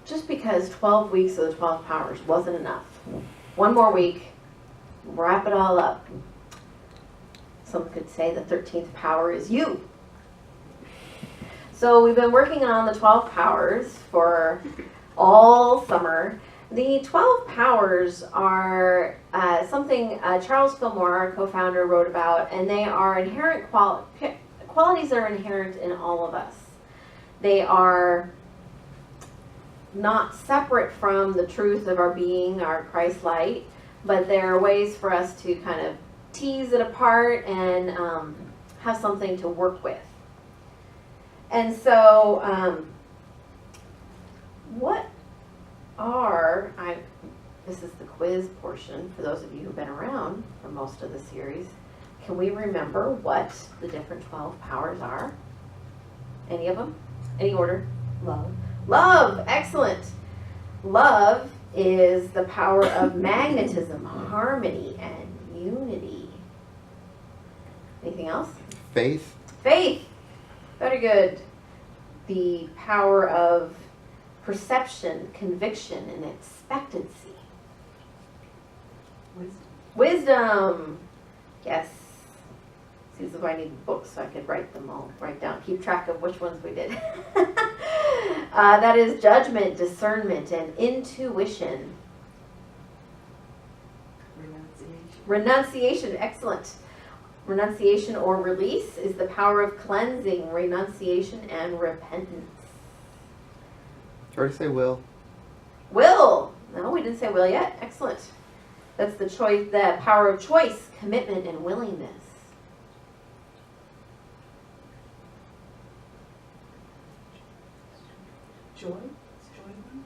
just because 12 weeks of the 12 powers wasn't enough. One more week, wrap it all up. Some could say the 13th power is you. So we've been working on the 12 powers for all summer. The 12 powers are something Charles Fillmore, our co-founder, wrote about, and they are inherent qualities that are inherent in all of us. They are not separate from the truth of our being, our Christ light, but they're ways for us to kind of tease it apart and have something to work with. And so, what are, this is the quiz portion for those of you who've been around for most of the series. Can we remember what the different 12 powers are? Any of them? Any order? Love. Love, excellent. Love is the power of magnetism, harmony, and unity. Anything else? Faith. Faith, very good. The power of perception, conviction, and expectancy. Wisdom. Yes. See, this is why I need books so I could write them all, write down, keep track of which ones we did. That is judgment, discernment, and intuition. Renunciation, excellent. Renunciation or release is the power of cleansing, renunciation, and repentance. Did you already say will? Will. No, we didn't say will yet. Excellent. That's the choice, the power of choice, commitment, and willingness. Joy? Is joy one?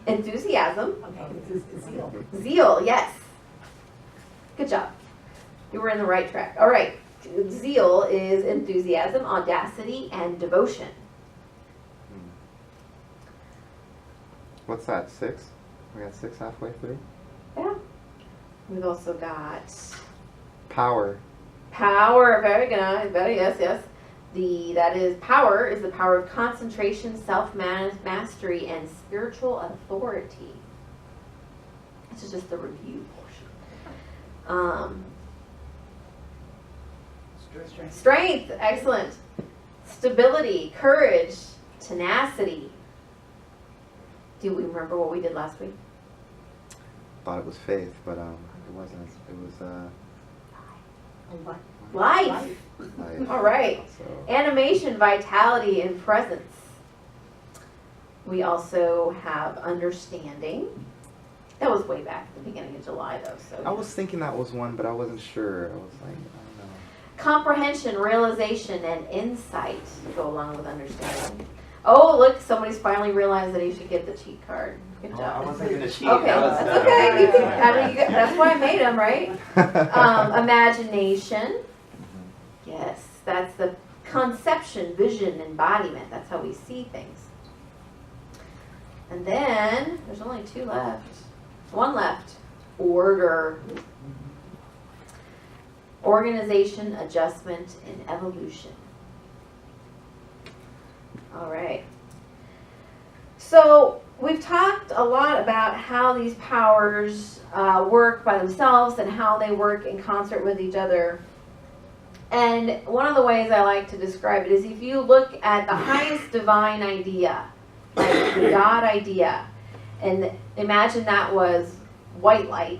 Enthusiasm. Okay, zeal. Zeal, yes. Good job. You were in the right track. All right. Zeal is enthusiasm, audacity, and devotion. What's that, 6? We got 6 halfway through? Yeah. We've also got Power. power. Very good. Very, yes, yes. That is power is the power of concentration, self-mastery, and spiritual authority. This is just the review portion. Strength, excellent. Stability, courage, tenacity. Do we remember what we did last week? Thought it was faith, but it wasn't. It was Life. life. All right. So, Animation, vitality, and presence. We also have understanding. That was way back at the beginning of July, though. So I was thinking that was one, but I wasn't sure. I was like, I don't know. comprehension, realization, and insight go along with understanding. Oh, look, somebody's finally realized that he should get the cheat card. Good job. I wasn't going to cheat. Okay, that's okay. You can, that's why I made them, right? Imagination. Yes, that's the conception, vision, embodiment. That's how we see things. And then, there's only 2 left. 1 left. Order. Organization, adjustment, and evolution. All right. So we've talked a lot about how these powers work by themselves and how they work in concert with each other. And one of the ways I like to describe it is if you look at the highest divine idea, like the God idea, and imagine that was white light,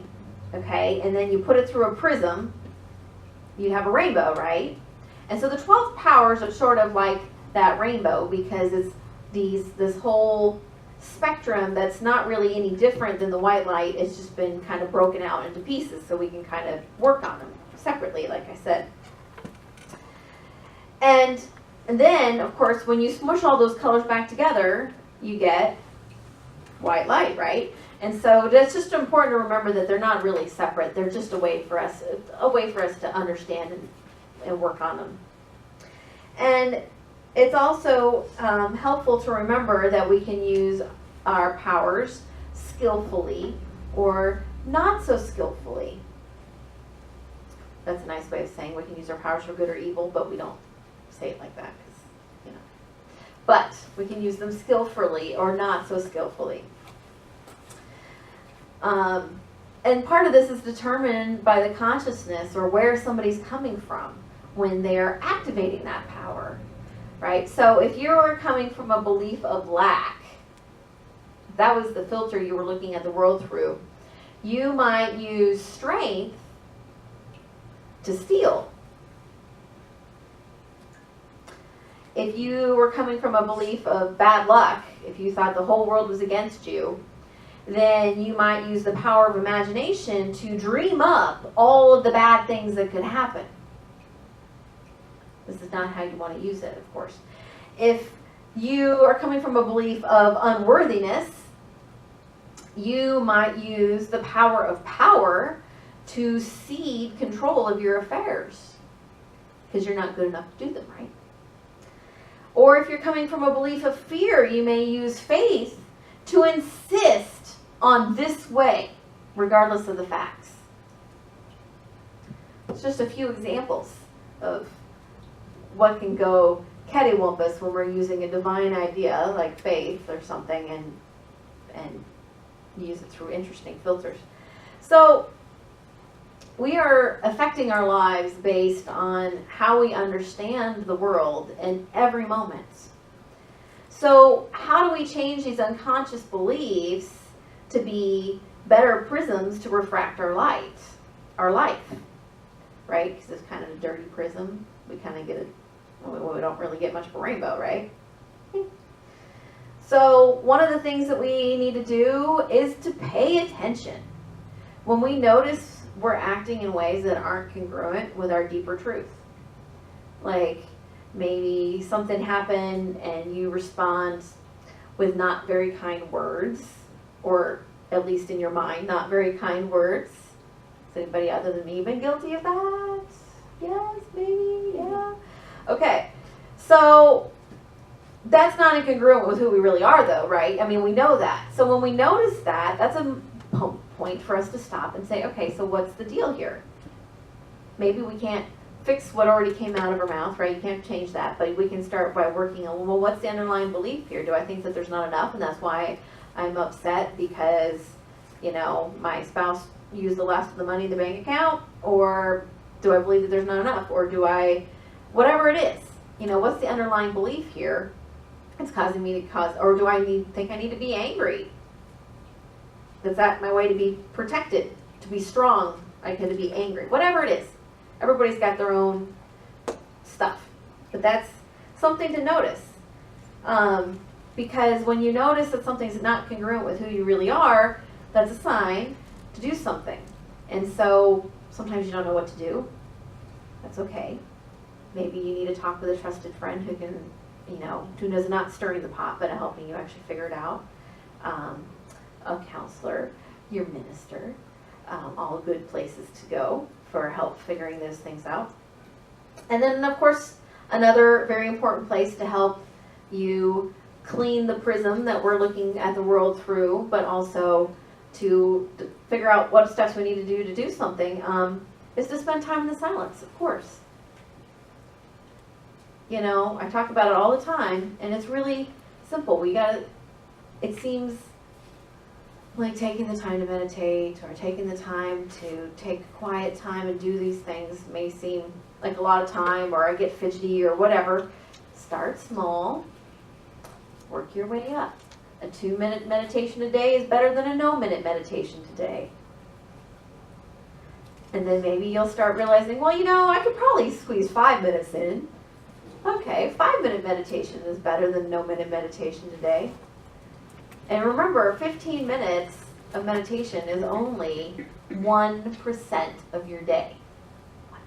okay, and then you put it through a prism, you'd have a rainbow, right? And so the 12 powers are sort of like that rainbow because it's this whole spectrum that's not really any different than the white light. It's just been kind of broken out into pieces so we can kind of work on them separately, like I said. And then, of course, when you smush all those colors back together, you get white light, right? And so that's just important to remember that they're not really separate. They're just a way for us to understand and work on them. And it's also helpful to remember that we can use our powers skillfully or not so skillfully. That's a nice way of saying we can use our powers for good or evil, but we don't say it like that because, but we can use them skillfully or not so skillfully. And part of this is determined by the consciousness or where somebody's coming from when they're activating that power, right? So if you're coming from a belief of lack, that was the filter you were looking at the world through, you might use strength to steal. If you were coming from a belief of bad luck, if you thought the whole world was against you, then you might use the power of imagination to dream up all of the bad things that could happen. This is not how you want to use it, of course. If you are coming from a belief of unworthiness, you might use the power of power to cede control of your affairs because you're not good enough to do them, right? Or if you're coming from a belief of fear, you may use faith to insist on this way, regardless of the facts. It's just a few examples of what can go cattywampus when we're using a divine idea like faith or something and use it through interesting filters. So we are affecting our lives based on how we understand the world in every moment. So how do we change these unconscious beliefs to be better prisms to refract our light, our life, right? Because it's kind of a dirty prism. We kind of get it, well, we don't really get much of a rainbow, right? So one of the things that we need to do is to pay attention. When we notice we're acting in ways that aren't congruent with our deeper truth. Like maybe something happened and you respond with not very kind words, or at least in your mind, not very kind words. Has anybody other than me been guilty of that? Yes, maybe, yeah. Okay, so that's not incongruent with who we really are though, right? I mean, we know that. So when we notice that, that's a point for us to stop and say, okay, so what's the deal here? Maybe we can't fix what already came out of our mouth, right? You can't change that, but we can start by working on, well, what's the underlying belief here? Do I think that there's not enough and that's why I'm upset because, you know, my spouse used the last of the money in the bank account? Or do I believe that there's not enough? Or do I, whatever it is, you know, what's the underlying belief here? It's causing me to cause, or do I think I need to be angry? Is that my way to be protected, to be strong? I can to be angry, whatever it is. Everybody's got their own stuff, but that's something to notice. Because when you notice that something's not congruent with who you really are, that's a sign to do something. And so sometimes you don't know what to do. That's okay. Maybe you need to talk with a trusted friend who can, you know, who is not stirring the pot, but helping you actually figure it out. A counselor, your minister, all good places to go for help figuring those things out. And then, of course, another very important place to help you clean the prism that we're looking at the world through, but also to figure out what steps we need to do something, is to spend time in the silence, of course. You know, I talk about it all the time, and it's really simple. It seems like taking the time to meditate or taking the time to take quiet time and do these things may seem like a lot of time, or I get fidgety or whatever. Start small, work your way up. A 2-minute meditation a day is better than a no-minute meditation today. And then maybe you'll start realizing, well, you know, I could probably squeeze 5 minutes in. Okay, 5-minute meditation is better than no-minute meditation today. And remember, 15 minutes of meditation is only 1% of your day. 1%.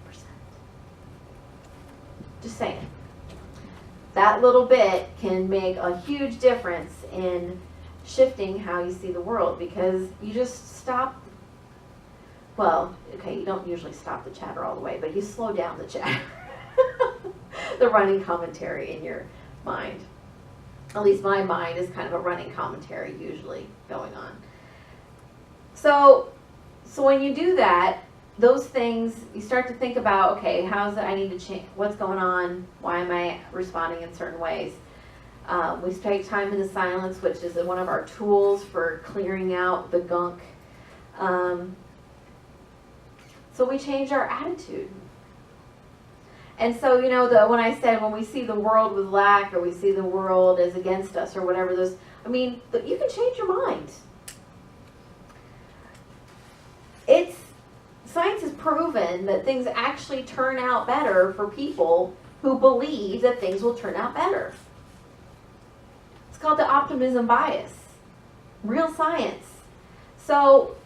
Just saying. That little bit can make a huge difference in shifting how you see the world, because you just stop. Well, okay, you don't usually stop the chatter all the way, but you slow down the chatter. The running commentary in your mind. At least my mind is kind of a running commentary usually going on. So when you do that, those things, you start to think about, okay, how's it I need to change? What's going on? Why am I responding in certain ways? We take time in the silence, which is one of our tools for clearing out the gunk. So we change our attitude. And so, when I said when we see the world with lack, or we see the world as against us, or whatever you can change your mind. Science has proven that things actually turn out better for people who believe that things will turn out better. It's called the optimism bias. Real science. So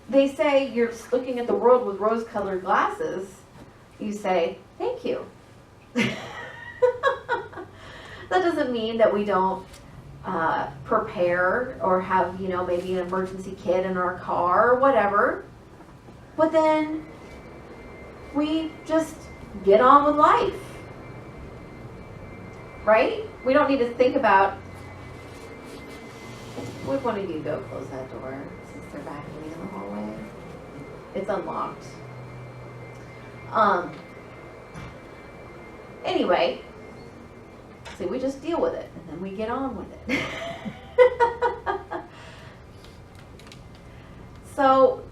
they say you're looking at the world with rose-colored glasses. You say, thank you. That doesn't mean that we don't prepare or have, maybe an emergency kit in our car or whatever. But then we just get on with life. Right? We don't need to think about, would one of you go close that door since they're back in the hallway? It's unlocked. Anyway, see, we just deal with it, and then we get on with it. So,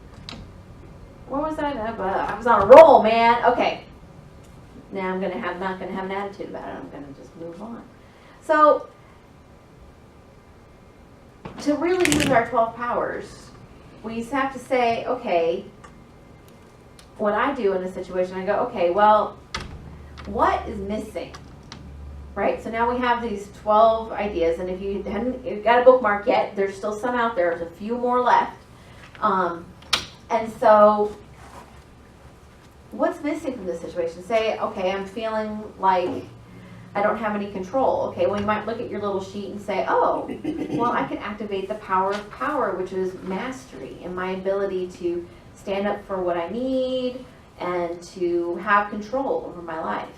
where was I? I was on a roll, man. Okay. Now I'm not gonna have an attitude about it. I'm gonna just move on. So, to really use our 12 powers, we have to say, okay, what I do in a situation, I go, okay, well, what is missing? Right? So now we have these 12 ideas, and if you haven't got a bookmark yet, there's still some out there. There's a few more left. And so, what's missing from this situation? Say, okay, I'm feeling like I don't have any control. Okay, well, you might look at your little sheet and say, oh, well, I can activate the power of power, which is mastery, and my ability to stand up for what I need and to have control over my life.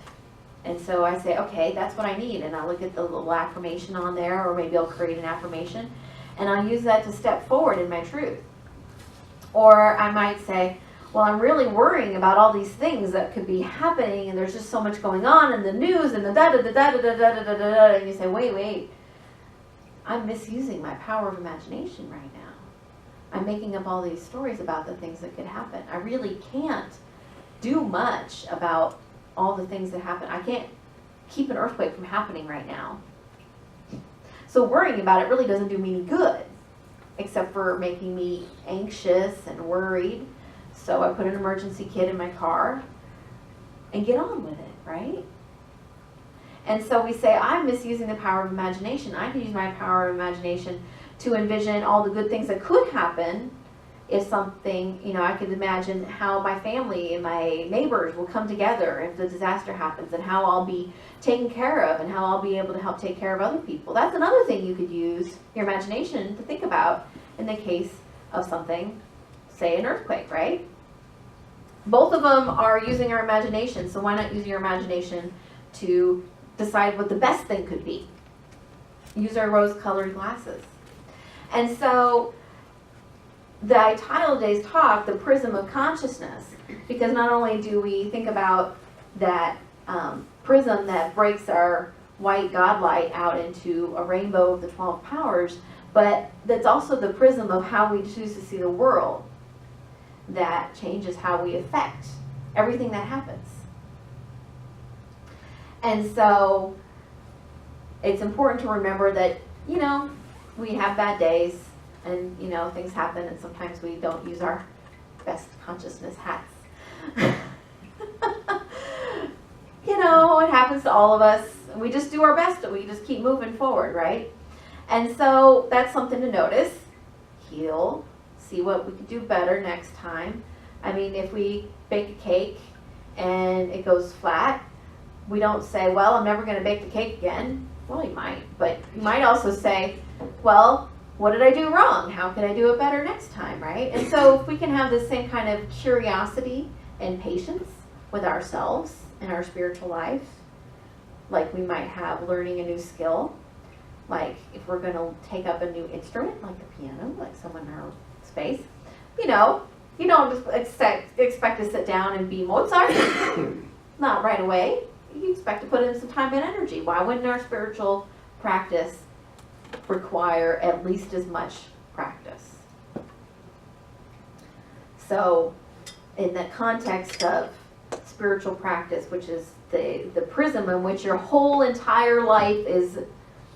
And so I say, okay, that's what I need. And I look at the little affirmation on there, or maybe I'll create an affirmation, and I'll use that to step forward in my truth. Or I might say, well, I'm really worrying about all these things that could be happening, and there's just so much going on in the news and the da-da-da-da-da-da-da-da-da-da. And you say, wait, I'm misusing my power of imagination right now. I'm making up all these stories about the things that could happen. I really can't do much about all the things that happen. I can't keep an earthquake from happening right now. So worrying about it really doesn't do me any good, except for making me anxious and worried. So I put an emergency kit in my car and get on with it, right? And so we say, I'm misusing the power of imagination. I can use my power of imagination to envision all the good things that could happen if something, I could imagine how my family and my neighbors will come together if the disaster happens, and how I'll be taken care of, and how I'll be able to help take care of other people. That's another thing you could use your imagination to think about in the case of something, say an earthquake, right? Both of them are using our imagination, so why not use your imagination to decide what the best thing could be? Use our rose-colored glasses. And so I titled today's talk, The Prism of Consciousness, because not only do we think about that prism that breaks our white godlight out into a rainbow of the 12 powers, but that's also the prism of how we choose to see the world that changes how we affect everything that happens. And so it's important to remember that, we have bad days, and, things happen, and sometimes we don't use our best consciousness hats. It happens to all of us. We just do our best, and we just keep moving forward, right? And so that's something to notice. Heal. See what we can do better next time. I mean, if we bake a cake and it goes flat, we don't say, well, I'm never going to bake the cake again. Well, you might, but you might also say, well, what did I do wrong? How can I do it better next time, right? And so if we can have the same kind of curiosity and patience with ourselves and our spiritual life, like we might have learning a new skill, like if we're going to take up a new instrument, like the piano, like someone in our space, you don't just expect to sit down and be Mozart. Not right away. You expect to put in some time and energy. Why wouldn't our spiritual practice require at least as much practice. So in the context of spiritual practice, which is the prism in which your whole entire life is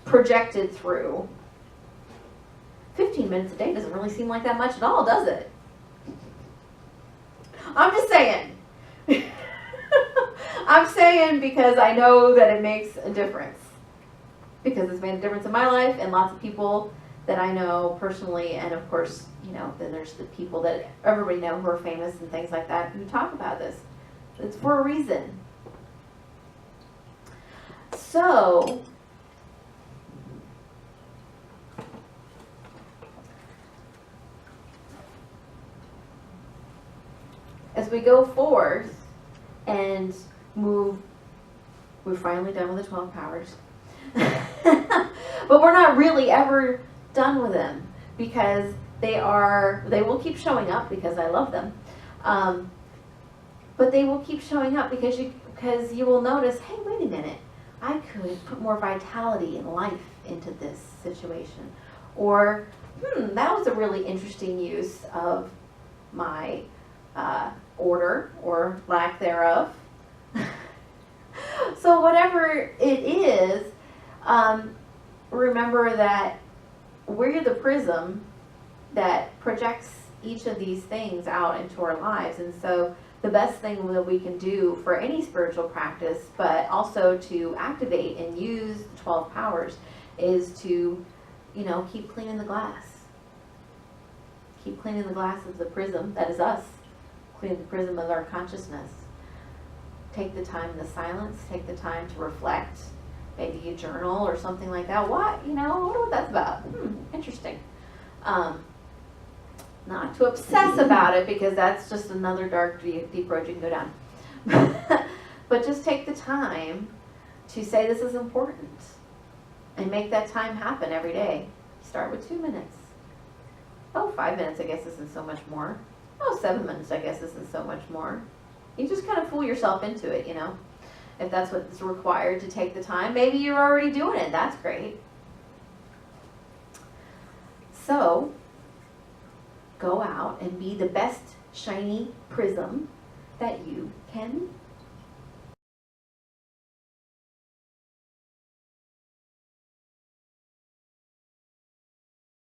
projected through, 15 minutes a day doesn't really seem like that much at all, does it? I'm just saying. I'm saying because I know that it makes a difference. Because it's made a difference in my life and lots of people that I know personally, and of course, you know, then there's the people that everybody know who are famous and things like that who talk about this. It's for a reason. So, as we go forth and move, we're finally done with the 12 powers. But we're not really ever done with them because they will keep showing up because I love them. But they will keep showing up because you will notice, hey, wait a minute, I could put more vitality and life into this situation. Or, that was a really interesting use of my order or lack thereof. So whatever it is, remember that we're the prism that projects each of these things out into our lives. And so the best thing that we can do for any spiritual practice, but also to activate and use the 12 powers, is to, keep cleaning the glass. Keep cleaning the glass of the prism, that is us. Clean the prism of our consciousness. Take the time in the silence, take the time to reflect. Maybe you journal or something like that. What? I wonder what that's about. Interesting. Not to obsess about it because that's just another dark, deep road you can go down. But just take the time to say this is important and make that time happen every day. Start with 2 minutes. 5 minutes I guess isn't so much more. 7 minutes I guess isn't so much more. You just kind of fool yourself into it, If that's what's required to take the time. Maybe you're already doing it. That's great. So, go out and be the best shiny prism that you can